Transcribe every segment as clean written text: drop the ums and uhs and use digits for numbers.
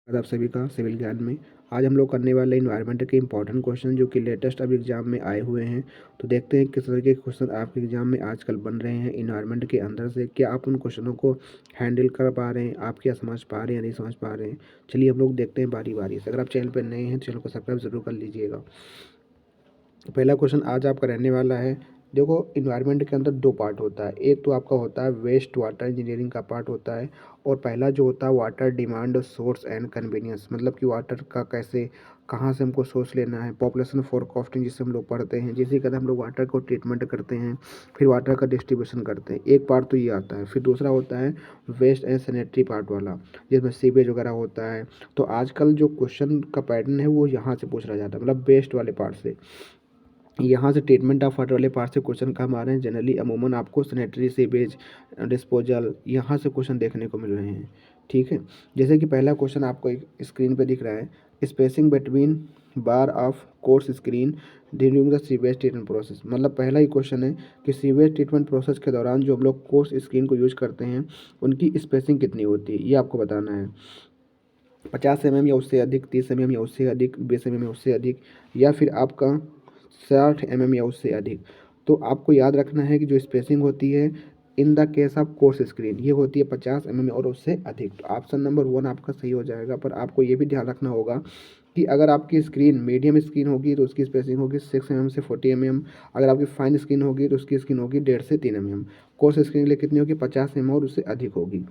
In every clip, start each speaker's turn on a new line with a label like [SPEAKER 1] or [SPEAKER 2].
[SPEAKER 1] आप सभी का सिविल ज्ञान में आज हम लोग करने वाले इन्वायरमेंट के इंपॉर्टेंट क्वेश्चन जो कि लेटेस्ट अब एग्जाम में आए हुए हैं। तो देखते हैं किस तरह के क्वेश्चन आपके एग्जाम में आजकल बन रहे हैं इन्वायरमेंट के अंदर से। क्या आप उन क्वेश्चनों को हैंडल कर पा रहे हैं, आप क्या समझ पा रहे हैं या नहीं समझ पा रहे हैं। चलिए हम लोग देखते हैं बारी बारी से। अगर आप चैनल पर नए हैं तो चैनल को सब्सक्राइब जरूर कर लीजिएगा। पहला क्वेश्चन आज आपका रहने वाला है। देखो, इन्वायरमेंट के अंदर दो पार्ट होता है। एक तो आपका होता है वेस्ट वाटर इंजीनियरिंग का पार्ट होता है, और पहला जो होता है water demand source and convenience, मतलब कि वाटर का कैसे कहाँ से हमको सोर्स लेना है। पॉपुलेशन फोरकास्टिंग जिससे हम लोग पढ़ते हैं, जिसके कारण हम लोग वाटर को ट्रीटमेंट करते हैं, फिर वाटर का डिस्ट्रीब्यूशन करते हैं। एक पार्ट तो ये आता है। फिर दूसरा होता है वेस्ट एंड सैनिटरी पार्ट वाला, जिसमें सीवेज वगैरह होता है। तो आजकल जो क्वेश्चन का पैटर्न है वो यहाँ से पूछ रहा जाता है, मतलब वेस्ट वाले पार्ट से। यहाँ से ट्रीटमेंट ऑफ वाटर वाले पार्ट से क्वेश्चन कम आ रहे हैं। जनरली अमूमन आपको सैनिटरी सीवेज डिस्पोजल यहाँ से क्वेश्चन देखने को मिल रहे हैं। ठीक है, जैसे कि पहला क्वेश्चन आपको एक स्क्रीन पे दिख रहा है। Spacing between bar of course screen during the sewage treatment process, मतलब पहला ही क्वेश्चन है कि सीवेज ट्रीटमेंट प्रोसेस के दौरान जो हम लोग कोर्स स्क्रीन को यूज करते हैं उनकी स्पेसिंग कितनी होती है, ये आपको बताना है। 50 mm या उससे अधिक, 30 mm या उससे अधिक, 20 mm या उससे अधिक, या फिर आपका 60 mm या उससे अधिक। तो आपको याद रखना है कि जो स्पेसिंग होती है in the case of course screen ये होती है 50 mm और उससे अधिक। तो ऑप्शन नंबर 1 आपका सही हो जाएगा। पर आपको ये भी ध्यान रखना होगा कि अगर आपकी स्क्रीन मीडियम स्क्रीन होगी तो उसकी स्पेसिंग होगी 6 mm से 40 mm। अगर आपकी फाइन स्क्रीन होगी तो उसकी स्क्रीन होगी 1.5 से 3 mm। कोर्स स्क्रीन के लिए कितनी होगी, 50 mm और उससे अधिक होगी।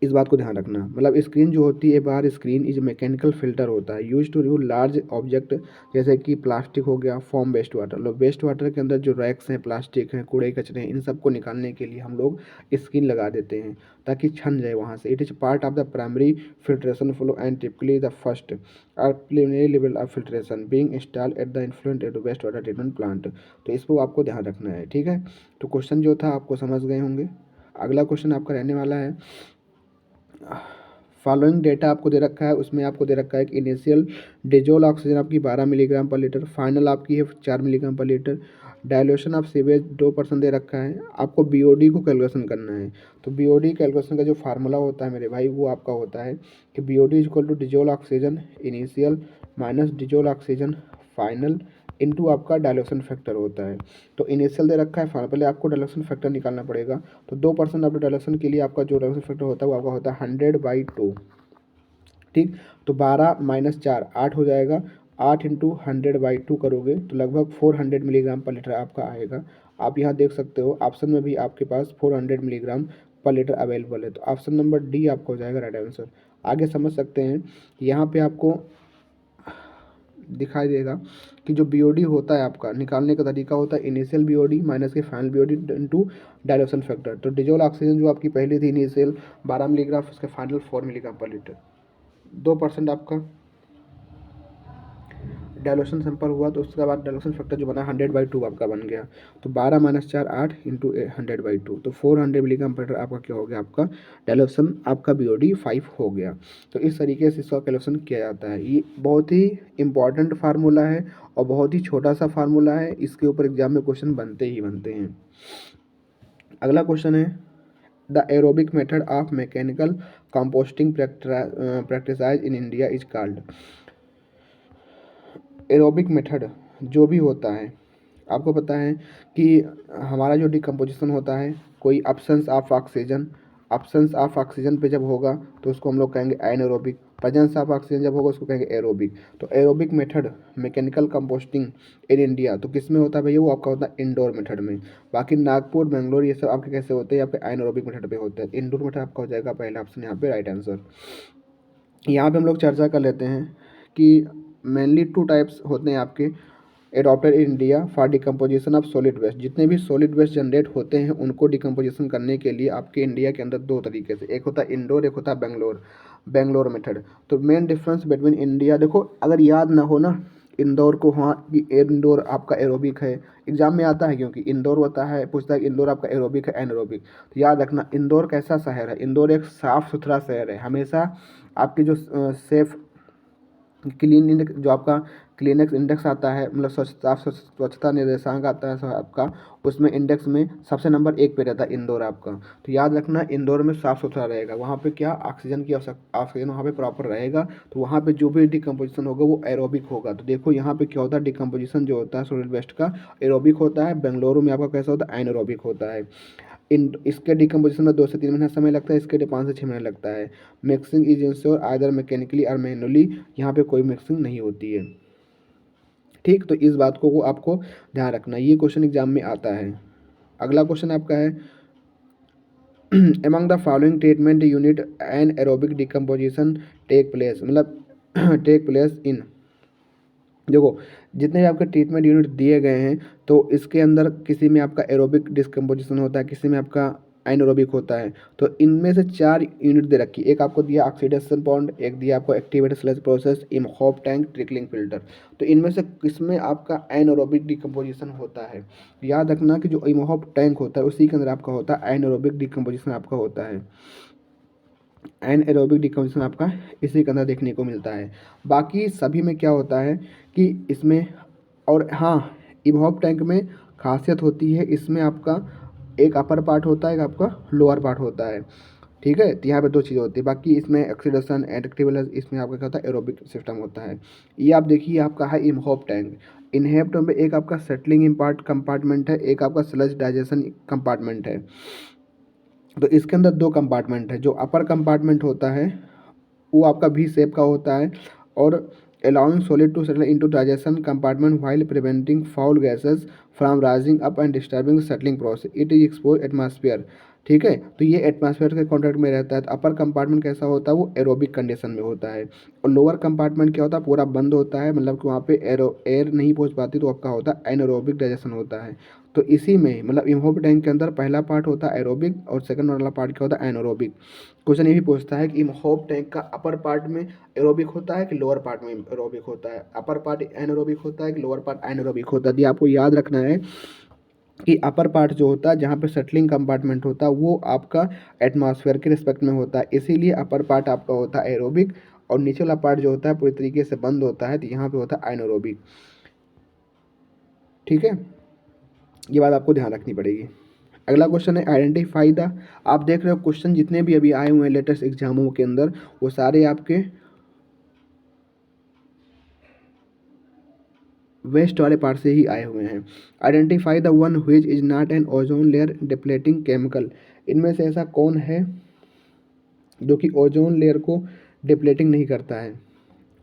[SPEAKER 1] इस बात को ध्यान रखना। मतलब स्क्रीन जो होती है बाहर, स्क्रीन इज मैकेनिकल फिल्टर होता है use to remove large object, जैसे कि प्लास्टिक हो गया, फॉर्म वेस्ट वाटर। लो वेस्ट वाटर के अंदर जो रैक्स हैं, प्लास्टिक हैं, कूड़े कचरे हैं, इन सबको निकालने के लिए हम लोग स्क्रीन लगा देते हैं ताकि छन जाए वहाँ से। It is part of the primary filtration flow and typically the first or preliminary level of filtration being installed at the influent at waste water treatment plant. तो इसको आपको ध्यान रखना है। ठीक है, तो क्वेश्चन जो था आपको समझ गए होंगे। अगला क्वेश्चन आपका रहने वाला है। फॉलोइंग डेटा आपको दे रखा है, उसमें आपको दे रखा है कि इनिशियल डिजोल ऑक्सीजन आपकी 12 mg/लीटर, फाइनल आपकी है 4 mg/लीटर। डायल्यूशन ऑफ सीवेज 2% दे रखा है। आपको बीओडी को कैलकुलेशन करना है। तो बीओडी कैलकुलेशन का जो फार्मूला होता है मेरे भाई वो आपका होता है कि BOD is equal to dissolve oxygen initial minus dissolve oxygen final into आपका डायल्यूशन फैक्टर होता है। तो इनिशियल दे रखा है, पहले आपको डायल्यूशन फैक्टर निकालना पड़ेगा। तो 2% ऑफ डायल्यूशन के लिए आपका जो डायल्यूशन फैक्टर होता है वो आपका होता है 100/2। ठीक, तो 12 - 4 8 हो जाएगा। 8 इंटू 100/2 करोगे तो लगभग 400 mg/लीटर आपका आएगा। आप यहाँ देख सकते हो ऑप्शन में भी आपके पास 400 mg/लीटर अवेलेबल है। तो ऑप्शन नंबर डी आपका हो जाएगा राइट आंसर। आगे समझ सकते हैं, यहाँ पे आपको दिखाई देगा कि जो बीओडी होता है आपका निकालने का तरीका होता है इनिशियल बीओडी माइनस के final BOD into dilution factor. तो डिजोल ऑक्सीजन जो आपकी पहली थी इनिशियल 12 mg, उसके फाइनल 4 mg/लीटर। 2% आपका डायल्यूशन सैंपल हुआ तो उसके बाद डायल्यूशन फैक्टर जो बना 100/2 आपका बन गया। तो 12 - 4 8 इंटू 100/2, तो 400 mg/लीटर आपका क्या हो गया, आपका डायल्यूशन आपका बीओडी 5 हो गया। तो इस तरीके से इसका कैलकुलेशन किया जाता है। ये बहुत ही इंपॉर्टेंट फार्मूला है और बहुत ही छोटा सा फार्मूला है। इसके ऊपर एग्जाम में क्वेश्चन बनते ही बनते हैं। अगला क्वेश्चन है the aerobic method of mechanical composting practised in India is called. Aerobic method जो भी होता है, आपको पता है कि हमारा जो डिकम्पोजिशन होता है, कोई ऑप्शंस ऑफ ऑक्सीजन पे जब होगा तो उसको हम लोग कहेंगे एनारोबिक। प्रेजेंस ऑफ ऑक्सीजन जब होगा उसको कहेंगे एरोबिक। तो aerobic method mechanical composting in India तो किस में होता है भैया, वो आपका होता है इंडोर मेथड में। बाकी नागपुर, बेंगलोर ये सब आपके कैसे होते हैं, यहाँ पे एनारोबिक मेथड पे होते हैं। इंडोर मेथड आपका हो जाएगा पहला ऑप्शन यहाँ पे राइट आंसर। यहाँ पे हम लोग चर्चा कर लेते हैं कि मेनली 2 टाइप्स होते हैं आपके adopted in India for decomposition of solid waste. जितने भी सॉलिड वेस्ट जनरेट होते हैं उनको डिकम्पोजिशन करने के लिए आपके इंडिया के अंदर 2 तरीके से, एक होता है इंडोर, एक होता है बेंगलोर मेथड। तो मेन डिफरेंस बिटवीन इंडिया, देखो अगर याद ना हो ना इंदौर को, हाँ कि इंडोर आपका एरोबिक है, एग्जाम में आता है क्योंकि इंदौर होता है, पूछता है कि इंदौर आपका एरोबिक है एनारोबिक। तो याद रखना इंदौर कैसा शहर है, इंदौर एक साफ़ सुथरा शहर है। हमेशा आपकी जो सेफ क्लीन जो आपका क्लीनेक्स इंडेक्स आता है, मतलब स्वच्छता निर्देशांक आता है आपका, उसमें इंडेक्स में सबसे नंबर 1 पे रहता है इंदौर आपका। तो याद रखना इंदौर में साफ़ सुथरा रहेगा, वहाँ पे क्या ऑक्सीजन की ऑक्सीजन वहाँ पे प्रॉपर रहेगा, तो वहाँ पे जो भी डिकम्पोजिशन होगा वो एरोबिक होगा। तो देखो यहाँ पे क्या होता है, डिकम्पोजिशन जो होता है सॉलिड वेस्ट का एरोबिक होता है, बेंगलुरु में आपका कैसा होता है, एनारोबिक होता है। इसके डिकम्पोजिशन में 2 से 3 महीना समय लगता है, इसके लिए 5 से 6 महीना लगता है। Mixing is ensure either mechanically और मैनुअली, यहाँ पे कोई मिक्सिंग नहीं होती है। ठीक, तो इस बात को आपको ध्यान रखना, ये क्वेश्चन एग्जाम में आता है। अगला क्वेश्चन आपका है among the following treatment unit an aerobic decomposition take place, मतलब टेक प्लेस इन, देखो जितने भी आपके ट्रीटमेंट यूनिट दिए गए हैं तो इसके अंदर किसी में आपका एरोबिक डिस्कम्पोजिशन होता है, किसी में आपका एनारोबिक होता है। तो इनमें से 4 यूनिट दे रखी है, एक आपको दिया ऑक्सीडेशन पॉन्ड, एक दिया आपको activated sludge process, Imhoff tank, trickling filter. तो इनमें से किसमें आपका एनारोबिक डिकम्पोजिशन होता है, याद रखना कि जो इमहॉप टैंक होता है उसी के अंदर आपका होता है एनारोबिक डिकम्पोजिशन आपका होता है। एनारोबिक डिकम्पोजिशन आपका इसी के अंदर देखने को मिलता है। बाकी सभी में क्या होता है कि इसमें, और हाँ इमहॉप टैंक में खासियत होती है, इसमें आपका एक अपर पार्ट होता है, एक आपका लोअर पार्ट होता है। ठीक है, तो यहाँ पे 2 चीज़ें होती है। बाकी इसमें ऑक्सीडेशन एंड इसमें आपका क्या होता है, एरोबिक सिस्टम होता है। ये आप देखिए आपका है इमहॉप टैंक। इनहॉप टैंक में एक आपका सेटलिंग कंपार्टमेंट है, एक आपका स्लज डाइजेशन कंपार्टमेंट है। तो इसके अंदर 2 कंपार्टमेंट है। जो अपर कंपार्टमेंट होता है वो आपका वी शेप का होता है और allowing solid to settle into digestion compartment while preventing foul gases from rising up and disturbing settling process, it is expose atmosphere. ठीक है, तो ये एटमॉस्फेयर के कॉन्टैक्ट में रहता है। तो अपर कंपार्टमेंट कैसा होता है, वो एरोबिक कंडीशन में होता है, और लोअर कंपार्टमेंट क्या होता है, पूरा बंद होता है, मतलब कि वहाँ पे एयर नहीं पहुँच पाती, तो आपका होता है एनारोबिक डाइजेशन होता है। तो इसी में मतलब इमहॉप टैंक के अंदर पहला पार्ट होता है एरोबिक और सेकंड वाला पार्ट क्या होता है एनारोबिक। क्वेश्चन ये भी पूछता है कि इमहॉप टैंक का अपर पार्ट में एरोबिक होता है कि लोअर पार्ट में एरोबिक होता है, अपर पार्ट एनारोबिक होता है कि लोअर पार्ट एनारोबिक होता है। ये आपको याद रखना है कि अपर पार्ट जो होता है जहाँ पे सेटलिंग कंपार्टमेंट होता है वो आपका एटमॉस्फेयर के रिस्पेक्ट में होता है, इसीलिए अपर पार्ट आपका होता है एरोबिक, और नीचे वाला पार्ट जो होता है पूरी तरीके से बंद होता है, तो यहाँ पे होता है एनारोबिक। ठीक है, ये बात आपको ध्यान रखनी पड़ेगी। अगला क्वेश्चन है आइडेंटिफाई द, आप देख रहे हो क्वेश्चन जितने भी अभी आए हुए हैं लेटेस्ट एग्जामों के अंदर वो सारे आपके वेस्ट वाले पार्ट से ही आए हुए हैं। Identify the one which is not an ozone layer depleting chemical, इनमें से ऐसा कौन है जो कि ओजोन लेयर को डिप्लेटिंग नहीं करता है,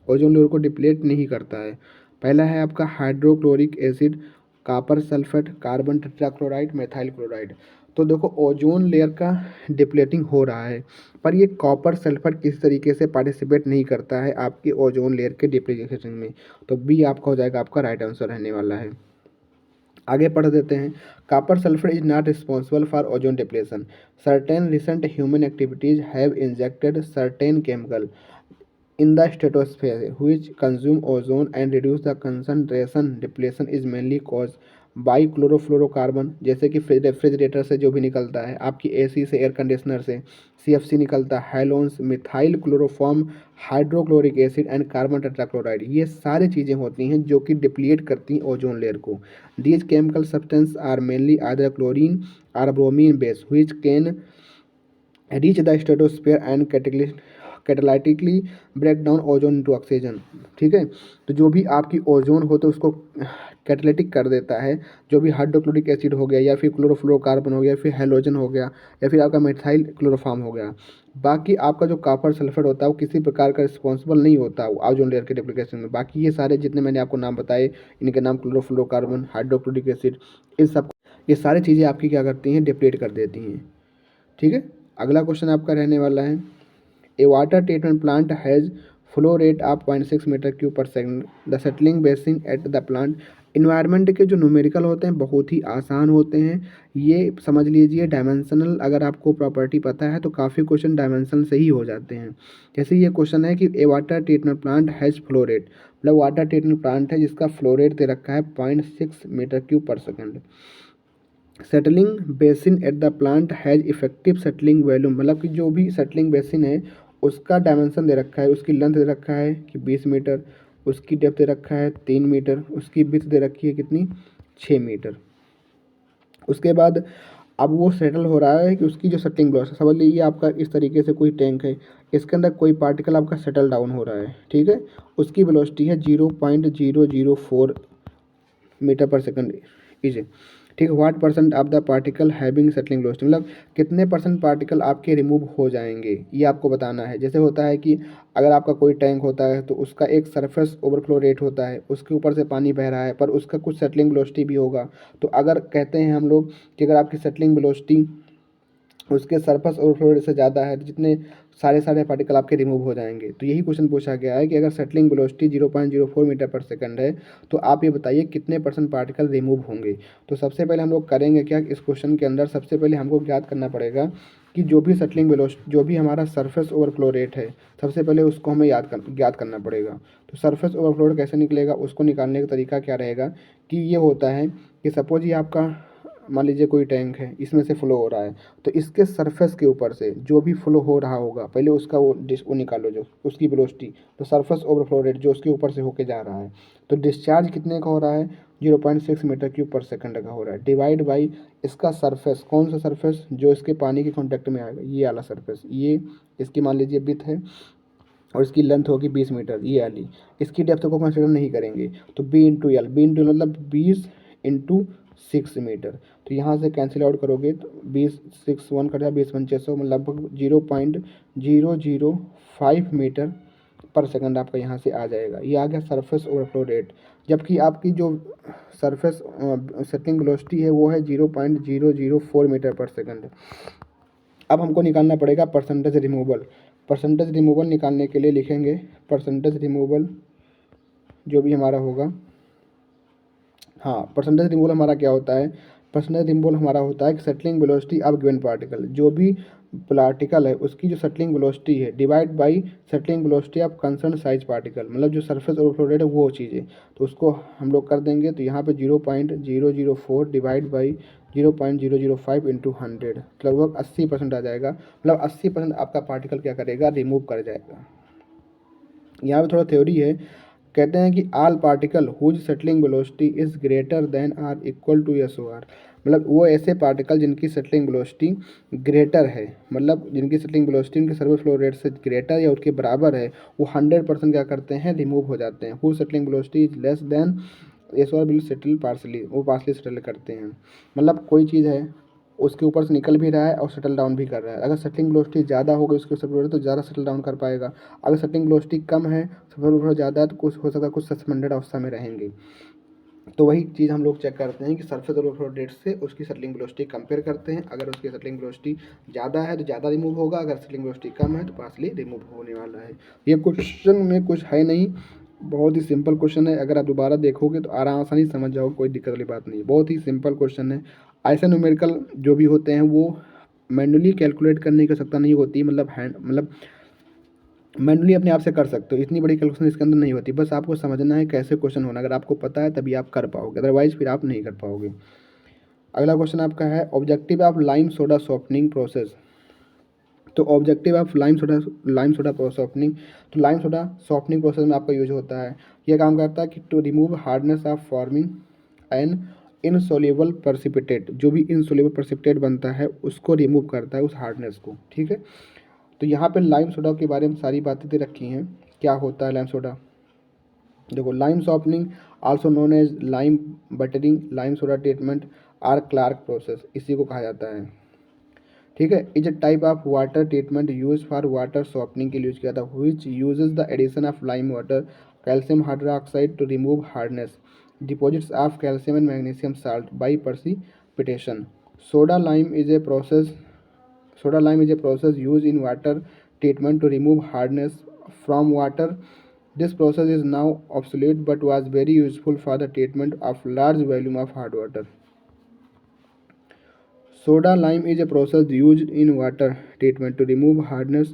[SPEAKER 1] ओजोन लेयर को डिप्लेट नहीं करता है। पहला है आपका hydrochloric acid, copper sulphate, carbon tetrachloride, methyl chloride. तो देखो ओजोन लेयर का डिप्लेटिंग हो रहा है, पर ये कॉपर सल्फेट किसी तरीके से पार्टिसिपेट नहीं करता है आपकी ओजोन लेयर के डिप्लीशन में। तो बी आपका हो जाएगा, आपका राइट आंसर रहने वाला है। आगे पढ़ देते हैं। Copper sulphate is not responsible for ozone depletion, certain recent human activities have injected certain chemical in the stratosphere which consume ozone and reduce the concentration, depletion is mainly caused by chlorofluorocarbon, जैसे कि refrigerator से जो भी निकलता है, आपकी AC से, air conditioner से सीएफसी निकलता है, halons, methyl chloroform, hydrochloric acid and carbon tetrachloride, ये सारी चीज़ें होती हैं जो कि डिप्लीट करती हैं ओजोन लेयर को। These chemical substance are mainly either chlorine or bromine base which can reach the stratosphere and catalytically break down ozone into oxygen. ठीक है, तो जो भी आपकी ओजोन हो तो उसको कैटालिटिक कर देता है, जो भी हाइड्रोक्लोरिक एसिड हो गया या फिर क्लोरोफ्लोरोकार्बन हो गया, फिर हेलोजन हो गया, या फिर आपका मिथाइल क्लोरोफॉर्म हो गया। बाकी आपका जो कॉपर सल्फेट होता है वो किसी प्रकार का रिस्पॉन्सिबल नहीं होता ओजोन लेयर के डिप्लीकेशन में। बाकी ये सारे जितने मैंने आपको नाम बताए, इनके नाम क्लोरोफ्लोरोकार्बन, हाइड्रोक्लोरिक एसिड, इन सब ये सारी चीज़ें आपकी क्या करती हैं, डिप्लीट कर देती हैं। ठीक है, अगला क्वेश्चन आपका रहने वाला है a water treatment plant has flow rate of 0.6 metre cube per second, the settling basin at the plant. Environment के जो न्यूमेरिकल होते हैं बहुत ही आसान होते हैं, ये समझ लीजिए। डायमेंशनल अगर आपको प्रॉपर्टी पता है तो काफ़ी क्वेश्चन डायमेंशनल से ही हो जाते हैं। जैसे ये क्वेश्चन है कि a water treatment plant has flow rate, मतलब वाटर ट्रीटमेंट प्लांट है जिसका फ्लो रेट दे रखा है 0.6 metre cube per second. Settling basin at the plant has effective settling volume, मतलब कि जो भी सेटलिंग बेसिन है उसका डायमेंशन दे रखा है, उसकी लेंथ दे रखा है कि 20 मीटर, उसकी डेप्थ दे रखा है 3 मीटर, उसकी विड्थ दे रखी है कितनी 6 मीटर। उसके बाद अब वो सेटल हो रहा है कि उसकी जो सेटिंग वेलोसिटी, समझ लीजिए आपका इस तरीके से कोई टैंक है, इसके अंदर कोई पार्टिकल आपका सेटल डाउन हो रहा है, ठीक है। उसकी वेलोसिटी है 0.004 मीटर पर सेकंड इज, ठीक है। What percent of the particle having settling velocity, मतलब कितने परसेंट पार्टिकल आपके रिमूव हो जाएंगे, ये आपको बताना है। जैसे होता है कि अगर आपका कोई टैंक होता है तो उसका एक सरफेस ओवरफ्लो रेट होता है, उसके ऊपर से पानी बह रहा है, पर उसका कुछ सेटलिंग वेलोसिटी भी होगा। तो अगर कहते हैं हम लोग कि अगर आपकी सेटलिंग वेलोसिटी उसके सरफेस ओवरफ्लो रेट से ज़्यादा है तो जितने सारे पार्टिकल आपके रिमूव हो जाएंगे। तो यही क्वेश्चन पूछा गया है कि अगर सेटलिंग वेलोसिटी 0.04 मीटर पर सेकंड है तो आप ये बताइए कितने परसेंट पार्टिकल रिमूव होंगे। तो सबसे पहले हम लोग करेंगे क्या, इस क्वेश्चन के अंदर सबसे पहले हमको ज्ञात करना पड़ेगा कि जो भी सेटलिंग वेलोसिटी, जो भी हमारा सरफेस ओवरफ्लो रेट है, सबसे पहले उसको हमें ज्ञात करना पड़ेगा। तो सरफेस ओवरफ्लो रेट कैसे निकलेगा, उसको निकालने का तरीका क्या रहेगा कि ये होता है कि सपोज ये आपका मान लीजिए कोई टैंक है, इसमें से फ्लो हो रहा है, तो इसके सरफेस के ऊपर से जो भी फ्लो हो रहा होगा, पहले उसका वो निकालो जो उसकी वेलोसिटी, तो सरफेस ओवरफ्लो रेट जो उसके ऊपर से होके जा रहा है, तो डिस्चार्ज कितने का हो रहा है 0.6 मीटर क्यूब पर सेकंड का हो रहा है, डिवाइड बाई इसका सरफेस, कौन सा सरफेस, जो इसके पानी के कॉन्टेक्ट में आएगा, ये वाला सरफेस, ये इसकी मान लीजिए विड्थ है और इसकी लेंथ होगी 20 मीटर, ये वाली, इसकी डेप्थ को कंसिडर नहीं करेंगे। तो B into L, B into मतलब 20 इंटू 6 मीटर, तो यहाँ से कैंसिल आउट करोगे तो 20 6 1 कटा 20 5 600 लगभग 0.005 मीटर पर सेकंड आपका यहाँ से आ जाएगा। ये आ गया सरफेस ओवरफ्लो रेट। जबकि आपकी जो सरफेस सेटिंग वेलोसिटी है वो है 0.004 मीटर पर सेकंड। अब हमको निकालना पड़ेगा परसेंटेज रिमूवल। परसेंटेज रिमूवल निकालने के लिए लिखेंगे परसेंटेज रिमूवल जो भी हमारा होगा, हाँ परसेंटेज रिमूवल हमारा क्या होता है, परसेंटेज रिमूवल हमारा होता है कि settling velocity of given particle, जो भी पार्टिकल है उसकी जो सेटलिंग वेलोसिटी है divide by settling velocity of concern size particle, मतलब जो सरफेस ओवरफ्लो रेट है वो चीज़ें, तो उसको हम लोग कर देंगे। तो यहाँ पे 0.004 डिवाइड बाई 0.005 इंटू 100, लगभग 80% आ जाएगा, मतलब 80% आपका पार्टिकल क्या करेगा, रिमूव कर जाएगा। यहाँ पे थोड़ा थ्योरी है, कहते हैं कि all particle whose settling velocity is greater than or equal to S O R, मतलब वो ऐसे पार्टिकल जिनकी सेटलिंग वेलोसिटी ग्रेटर है, मतलब जिनकी सेटलिंग वेलोसिटी उनके सरफेस फ्लो रेट से ग्रेटर या उसके बराबर है, वो 100% क्या करते हैं, रिमूव हो जाते हैं। Whose settling velocity is less than S O R will settle partly, वो पार्सली सेटल करते हैं। मतलब कोई चीज़ है उसके ऊपर से निकल भी रहा है और सेटल डाउन भी कर रहा है, अगर सेटलिंग वेलोसिटी ज़्यादा होगी उसके ऊपर तो ज़्यादा सेटल डाउन कर पाएगा, अगर सेटलिंग वेलोसिटी कम है, सेटल ऊपर ज़्यादा है, तो कुछ हो सकता है कुछ सस्पेंडेड अवस्था में रहेंगे। तो वही चीज़ हम लोग चेक करते हैं कि सरफेस ओवरफ्लो रेट से उसकी सेटलिंग वेलोसिटी कंपेयर करते हैं, अगर उसकी सेटलिंग वेलोसिटी ज़्यादा है तो ज़्यादा रिमूव होगा, अगर सेटलिंग वेलोसिटी कम है तो पार्सली रिमूव होने वाला है। ये क्वेश्चन में कुछ है नहीं, बहुत ही सिंपल क्वेश्चन है, अगर आप दोबारा देखोगे तो आसानी से समझ जाओगे, कोई दिक्कत वाली बात नहीं है, बहुत ही सिंपल क्वेश्चन है। ऐसे न्यूमेरिकल जो भी होते हैं वो मैनुअली कैलकुलेट करने की आवश्यकता नहीं होती, मतलब मैनुअली अपने आप से कर सकते हो, इतनी बड़ी कैलकुलेशन इसके अंदर नहीं होती, बस आपको समझना है कैसे क्वेश्चन होना, अगर आपको पता है तभी आप कर पाओगे, अदरवाइज फिर आप नहीं कर पाओगे। अगला क्वेश्चन आपका है objective of lime soda softening process. तो objective of lime soda softening, तो लाइम सोडा सॉफ्टनिंग प्रोसेस में आपका यूज होता है, यह काम करता है कि to remove hardness of forming an insoluble precipitate, जो भी इनसोल्यूबल प्रेसिपिटेट बनता है उसको रिमूव करता है, उस हार्डनेस को, ठीक है। तो यहाँ पे लाइम सोडा के बारे में सारी बातें दे रखी हैं, क्या होता है लाइम सोडा। देखो lime softening also known as lime buttering, lime soda treatment or Clark process, इसी को कहा जाता है, ठीक है। Is a type of water treatment used for water softening के लिए यूज किया था, which uses the addition of lime water calcium hydroxide to remove hardness deposits of calcium and magnesium salt by precipitation. Soda lime is a process Soda lime is a process used in water treatment to remove hardness from water. This process is now obsolete but was very useful for the treatment of large volume of hard water. Soda lime is a process used in water treatment to remove hardness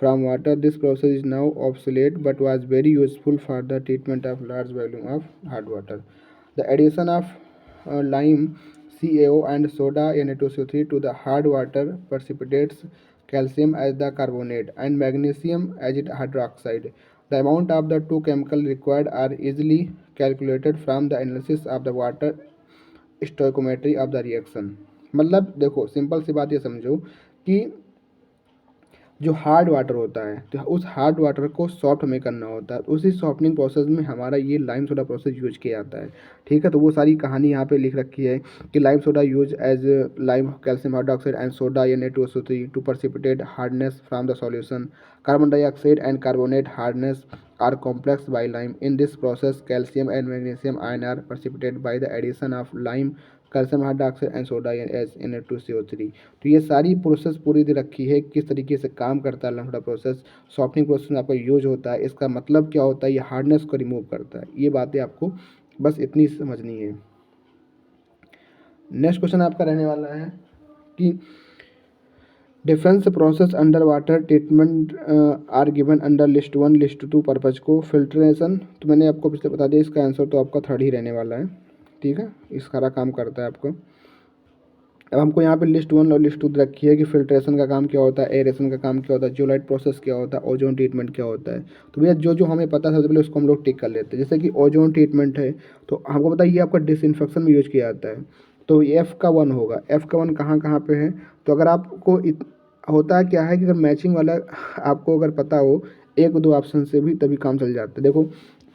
[SPEAKER 1] from water. This process is now obsolete but was very useful for the treatment of large volume of hard water. The addition of lime, CaO and soda Na2CO3 to the hard water precipitates calcium as the carbonate and magnesium as its hydroxide. The amount of the two chemicals required are easily calculated from the analysis of the water stoichiometry of the reaction. मतलब देखो simple सी बात ये समझो कि जो hard water होता है तो उस हार्ड वाटर को सॉफ्ट हमें करना होता है, उसी सॉफ्टनिंग प्रोसेस में हमारा ये लाइम सोडा प्रोसेस यूज किया जाता है। ठीक है, तो वो सारी कहानी यहाँ पे लिख रखी है कि lime soda use as lime calcium hydroxide and soda Na2SO3 to precipitate hardness from the solution. Carbon dioxide and carbonate hardness are compressed by lime. In this process, calcium and magnesium ion are precipitated by the addition of lime, calcium hydroxide and soda S Na2CO3। तो ये सारी process पूरी दे रखी है किस तरीके से काम करता है लम्बड़ा प्रोसेस, सॉफ्टनिंग प्रोसेस में आपका यूज होता है, इसका मतलब क्या होता है, ये हार्डनेस को रिमूव करता है। ये बातें आपको बस इतनी समझनी है। नेक्स्ट क्वेश्चन आपका रहने वाला है कि difference process under water treatment are given under list 1 list 2 purpose को। फिल्ट्रेशन तो मैंने आपको पिछले बता दिया, इसका आंसर तो आपका थर्ड ही रहने वाला है। ठीक है, इस सारा काम करता है आपको। अब हमको यहाँ पे लिस्ट 1 और लिस्ट 2 रखी है कि फिल्ट्रेशन का काम क्या होता है, एरेशन का काम क्या होता है, जियोलाइट प्रोसेस क्या होता है, ओजोन ट्रीटमेंट क्या होता है। तो भैया जो जो हमें पता है सबसे पहले उसको हम लोग टिक कर लेते हैं। जैसे कि ओजोन ट्रीटमेंट है तो हमको पता है ये आपका डिसइंफेक्शन में यूज किया जाता है, तो एफ का 1 होगा। एफ का 1 कहाँ कहाँ पे है, तो अगर आपको होता है क्या है कि अगर मैचिंग वाला आपको अगर पता हो एक दो ऑप्शन से भी तभी काम चल जाता है। देखो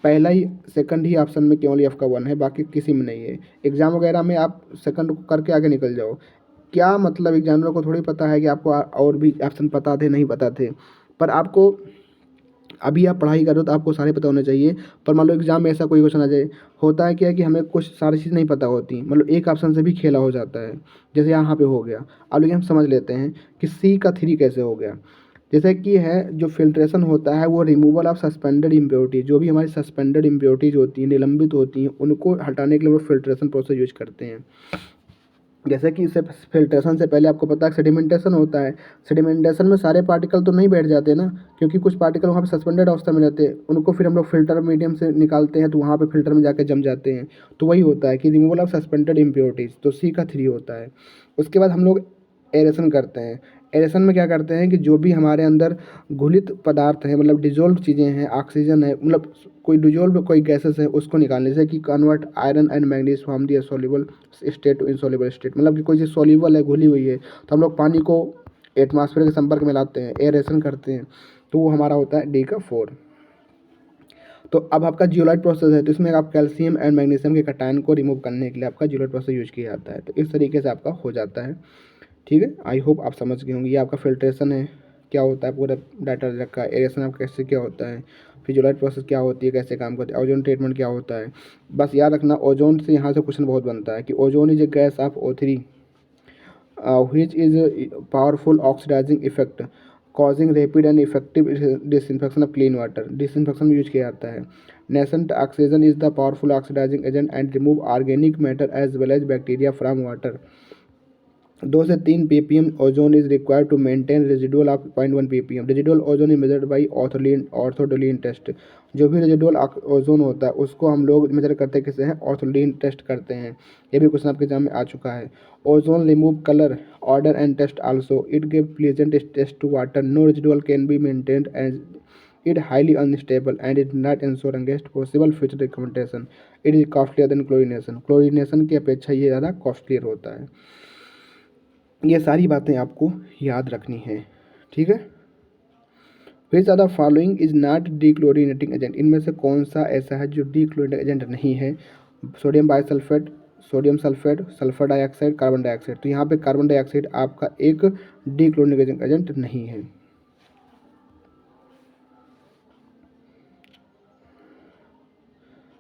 [SPEAKER 1] पहला ही सेकंड ही ऑप्शन में केवल एफ का 1 है, बाकी किसी में नहीं है। एग्जाम वगैरह में आप सेकंड को करके आगे निकल जाओ, क्या मतलब एग्जामिनर को थोड़ी पता है कि आपको और भी ऑप्शन पता थे नहीं पता थे, पर आपको अभी आप पढ़ाई कर रहे हो तो आपको सारे पता होने चाहिए। पर मान लो एग्जाम में ऐसा कोई क्वेश्चन आ जाए, होता है क्या कि हमें कुछ सारी चीज़ नहीं पता होती, मतलब एक ऑप्शन से भी खेला हो जाता है, जैसे यहाँ पे हो गया। अब लेकिन हम समझ लेते हैं कि सी का 3 कैसे हो गया। जैसे कि है जो फिल्ट्रेशन होता है वो रिमूवल ऑफ सस्पेंडेड इम्प्योरिटी, जो भी हमारी सस्पेंडेड इम्प्योरिटीज होती हैं, निलंबित होती हैं, उनको हटाने के लिए वो फिल्ट्रेशन प्रोसेस यूज करते हैं। जैसे कि इससे फिल्ट्रेशन से पहले आपको पता है सेडिमेंटेशन होता है। सेडिमेंटेशन में सारे पार्टिकल तो नहीं बैठ जाते ना, क्योंकि कुछ पार्टिकल वहाँ पे सस्पेंडेड अवस्था में रहते हैं, उनको फिर हम लोग फिल्टर मीडियम से निकालते हैं तो वहाँ पे फिल्टर में जाकर जम जाते हैं। तो वही होता है कि रिमूवल ऑफ सस्पेंडेड इम्प्योरिटीज़, तो सी का 3 होता है। उसके बाद हम लोग एरेशन करते हैं। एरेशन में क्या करते हैं कि जो भी हमारे अंदर घुलित पदार्थ हैं, मतलब डिजोल्व चीज़ें हैं, ऑक्सीजन है, मतलब कोई डिजोल्व कोई गैसेस है, उसको निकालने, जैसे कि convert iron and manganese from the soluble state to insoluble state, मतलब कि कोई चीज़ सोल्यूबल है, घुली हुई है, तो हम लोग पानी को एटमॉस्फेयर के संपर्क में लाते हैं, एरेशन करते हैं, तो वो हमारा होता है डी का 4। तो अब आपका जियोलाइट प्रोसेस है, तो इसमें आप कैल्शियम एंड मैग्नीशियम के कटायन को रिमूव करने के लिए आपका जियोलाइट प्रोसेस यूज किया जाता है। तो इस तरीके से आपका हो जाता है। ठीक है, आई होप आप समझ गए होंगे। ये आपका फिल्ट्रेशन है, क्या होता है पूरा डाटा रखा है। एरेशन आप कैसे क्या होता है, फिजियोलाइट प्रोसेस क्या होती है, कैसे काम करती है, ओजोन ट्रीटमेंट क्या होता है। बस याद रखना ओजोन से यहाँ से क्वेश्चन बहुत बनता है कि ozone is a gas off O3 which is a powerful oxidizing effect causing rapid and effective disinfection of clean water। disinfection में यूज किया जाता है। nascent oxygen is the powerful oxidizing agent and remove organic matter as well as bacteria from water। 2 से 3 ppm ozone is required to maintain residual of 0.1 ppm। Residual ozone is measured by orthotolidine test. जो भी residual ozone होता है उसको हम लोग major करते किसे हैं, ऑर्थोडोलिन टेस्ट करते हैं। ये भी क्वेश्चन आपके एग्जाम में आ चुका है। Ozone remove colour odour and taste also, it give pleasant taste to water, no residual can be maintained as it highly unstable and it not ensure against possible future recommendation। it is costlier than chlorination। chlorination की अपेक्षा ये ज़्यादा costlier होता है। ये सारी बातें आपको याद रखनी है। ठीक है, which are the following is not dechlorinating agent, इनमें से कौन सा ऐसा है जो डीक्लोरिनेटिंग एजेंट नहीं है। Sodium bisulphate, sodium sulphate, sulphur dioxide, carbon dioxide. तो यहाँ पे कार्बन डाइऑक्साइड आपका एक डीक्लोरिनेटिंग एजेंट नहीं है।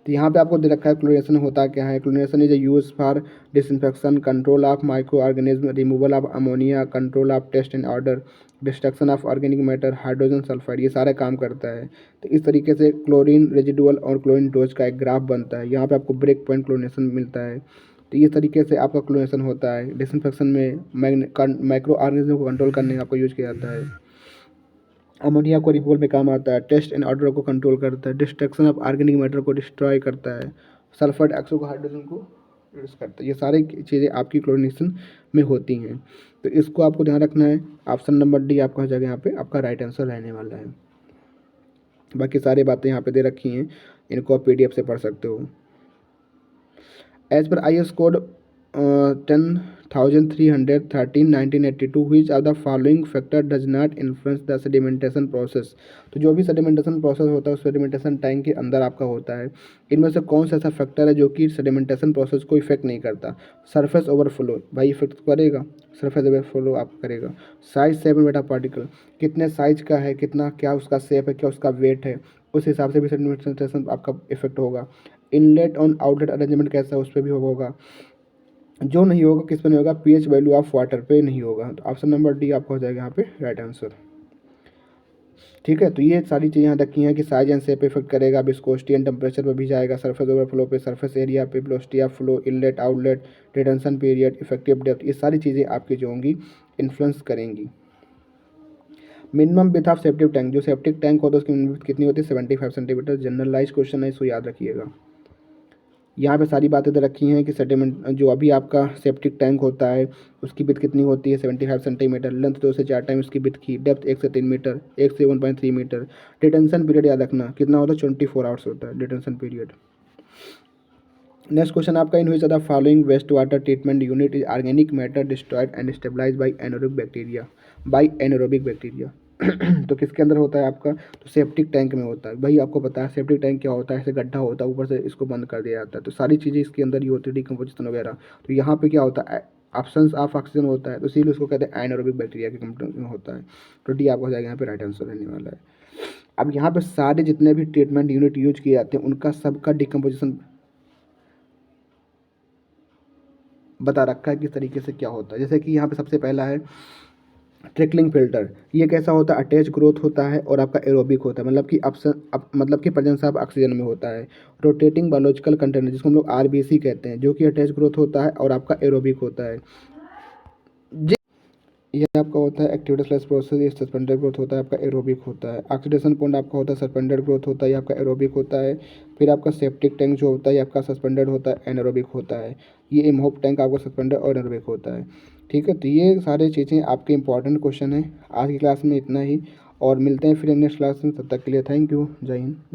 [SPEAKER 1] तो यहाँ पे आपको दे रखा है क्लोरीनेशन होता क्या है। Chlorination is use for disinfection, control of micro organism, removal of ammonia, control of taste and odour, destruction of organic matter, hydrogen sulphide, ये सारे काम करता है। तो इस तरीके से क्लोरीन रेजिडुअल और क्लोरीन डोज का एक ग्राफ बनता है। यहाँ पे आपको ब्रेक पॉइंट क्लोरीनेशन मिलता है। तो इस तरीके से आपका क्लोरीनेशन होता है। डिसइंफेक्शन में माइक्रो ऑर्गेनिज्म को कंट्रोल करने का आपको यूज किया जाता है। अमोनिया को रिमूवल में काम आता है। टेस्ट एंड ऑर्डर को कंट्रोल करता है। डिस्ट्रक्शन ऑफ ऑर्गेनिक मैटर को डिस्ट्रॉय करता है। सल्फर डाइऑक्साइड को, हाइड्रोजन को करता है। ये सारी चीज़ें आपकी क्लोरीनेशन में होती हैं, तो इसको आपको ध्यान रखना है। ऑप्शन नंबर डी आपका हो जाएगा यहाँ पे आपका राइट आंसर रहने वाला है। बाकी सारी बातें यहाँ पे दे रखी हैं, इनको आप PDF से पढ़ सकते हो। एज पर IS code 10,313/1982 which of the following factor does not influence the sedimentation process। तो जो भी सेडिमेंटेशन प्रोसेस होता है उस सेडिमेंटेशन टैंक के अंदर आपका होता है, इनमें से कौन सा ऐसा फैक्टर है जो कि सेडिमेंटेशन प्रोसेस को इफेक्ट नहीं करता। सरफेस ओवरफ्लो, भाई इफेक्ट करेगा, सरफेस ओवरफ्लो आप करेगा। साइज 7 बेटा पार्टिकल, कितने साइज का है, कितना क्या उसका शेप है, क्या उसका वेट है, उस हिसाब से भी सेडिमेंटेशन आपका इफेक्ट होगा। इनलेट और आउटलेट अरेंजमेंट कैसा है उस पर भी होगा। जो नहीं होगा किस पे नहीं होगा, pH वैल्यू ऑफ वाटर पे नहीं होगा। तो ऑप्शन नंबर डी आपका हो जाएगा यहाँ पे राइट आंसर। ठीक है, तो ये सारी चीज़ें यहाँ रखी हैं कि साइज एंड शेप इफेक्ट करेगा, विस्कोसिटी एंड टेम्परेचर पे भी जाएगा, सरफेस ओवरफ्लो पे, सरफेस एरिया पे, velocity of flow, inlet outlet, retention period, effective depth, ये सारी चीज़ें आपकी जो होंगी इन्फ्लुएंस करेंगी। Minimum width of septic tank, जो सेप्टिक टैंक होता है उसकी मिनिमम विड्थ कितनी होती है, 75 सेंटीमीटर। जनरलाइज क्वेश्चन है, इसको याद रखिएगा। यहाँ पे सारी बातें दे रखी हैं कि सेडिमेंट जो अभी आपका सेप्टिक टैंक होता है उसकी विड्थ कितनी होती है, 75 सेंटीमीटर। लेंथ 2 से 4 टाइम उसकी विड्थ की, डेप्थ 1 से 3 मीटर, 1 से 1.3 मीटर। डिटेंशन पीरियड याद रखना कितना होता है, 24 आवर्स होता है डिटेंशन पीरियड। नेक्स्ट क्वेश्चन आपका, in which of the following waste water treatment unit is organic matter destroyed and stabilize by anaerobic bacteria, by anaerobic bacteria. तो किसके अंदर होता है आपका, तो सेप्टिक टैंक में होता है। भाई आपको पता है सेप्टिक टैंक क्या होता है, ऐसे गड्ढा होता है, ऊपर से इसको बंद कर दिया जाता है, तो सारी चीज़ें इसके अंदर ही होती है, डिकम्पोजिशन वगैरह। तो यहाँ पे क्या होता है, ऑप्शंस ऑफ ऑक्सीजन होता है, तो इसीलिए उसको कहते हैं एनारोबिक बैक्टीरिया के कंप्लीट में होता है। तो डी आपका हो जाएगा यहाँ पे राइट आंसर रहने वाला है। अब यहाँ पे सारे जितने भी ट्रीटमेंट यूनिट यूज किए जाते हैं उनका सबका डिकम्पोजिशन बता रखा है किस तरीके से क्या होता है। जैसे कि यहाँ पे सबसे पहला है ट्रिकलिंग फिल्टर। ये कैसा होता है, अटैच ग्रोथ होता है और आपका एरोबिक होता है, मतलब कि मतलब कि प्रेजेंस ऑफ ऑक्सीजन में होता है। रोटेटिंग बायोलॉजिकल कंटेनर जिसको हम लोग RBC कहते हैं, जो कि अटैच ग्रोथ होता है और आपका एरोबिक होता है। ये आपका होता है एक्टिवेटेड स्लैश प्रोसेस, ये सस्पेंडेड ग्रोथ होता है, आपका एरोबिक होता है। ऑक्सीडेशन पॉइंट आपका होता है सस्पेंडेड ग्रोथ होता है, ये आपका एरोबिक होता है। फिर आपका सेप्टिक टैंक जो होता है ये आपका सस्पेंडेड होता है, एनारोबिक होता है। ये इमहोप टैंक आपका सस्पेंडेड और एनारोबिक होता है। ठीक है, तो ये सारी चीज़ें आपके इंपॉर्टेंट क्वेश्चन हैं। आज की क्लास में इतना ही, और मिलते हैं फिर नेक्स्ट क्लास में। तब तक के लिए थैंक यू, जय हिंद।